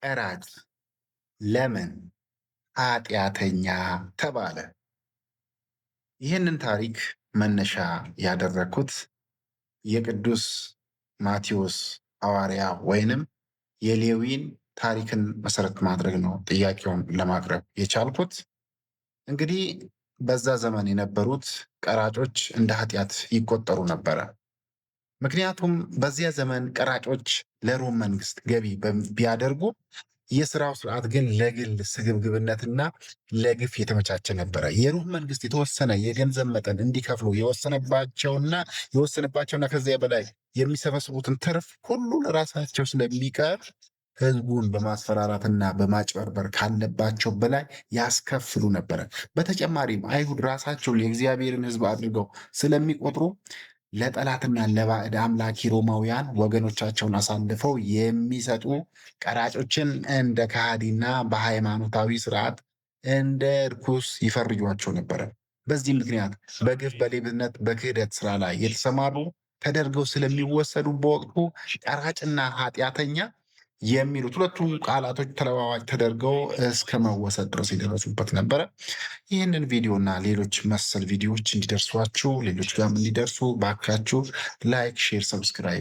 ቀራጭ ለምን ኃጢአተኛ ተባለ? ይህንን ታሪክ መነሻ ያደረግኩት የቅዱስ ማቴዎስ ሐዋርያ ወይንም የሌዊን ታሪክን መሰረት ማድረግ ነው ጥያቄውን ለማቅረብ የቻልኩት። እንግዲህ በዛ ዘመን የነበሩት ቀራጮች እንደ ኃጢአት ይቆጠሩ ነበረ። ምክንያቱም በዚያ ዘመን ቀራጮች ለሮም መንግስት ገቢ ቢያደርጉ የስራው ስርዓት ግን ለግል ስግብግብነትና ለግፍ የተመቻቸ ነበረ። የሮም መንግስት የተወሰነ የገንዘብ መጠን እንዲከፍሉ የወሰነባቸውና ከዚያ በላይ የሚሰበስቡትን ትርፍ ሁሉ ለራሳቸው ስለሚቀር ህዝቡን በማስፈራራትና በማጭበርበር ካለባቸው በላይ ያስከፍሉ ነበረ። በተጨማሪም አይሁድ ራሳቸውን የእግዚአብሔርን ህዝብ አድርገው ስለሚቆጥሩ ለጠላትና ለባዕድ አምላኪ ሮማውያን ወገኖቻቸውን አሳልፈው የሚሰጡ ቀራጮችን እንደ ከሃዲና በሃይማኖታዊ ስርዓት እንደ ርኩስ ይፈርጇቸው ነበረ። በዚህ ምክንያት በግፍ በሌብነት በክህደት ስራ ላይ የተሰማሩ ተደርገው ስለሚወሰዱ በወቅቱ ቀራጭና ኃጢአተኛ የሚሉት ሁለቱ ቃላቶች ተለዋዋጭ ተደርገው እስከ መወሰድ ድረስ የደረሱበት ነበረ። ይህንን ቪዲዮ እና ሌሎች መሰል ቪዲዮዎች እንዲደርሷችሁ ሌሎች ጋርም እንዲደርሱ ባካችሁ ላይክ፣ ሼር፣ ሰብስክራይብ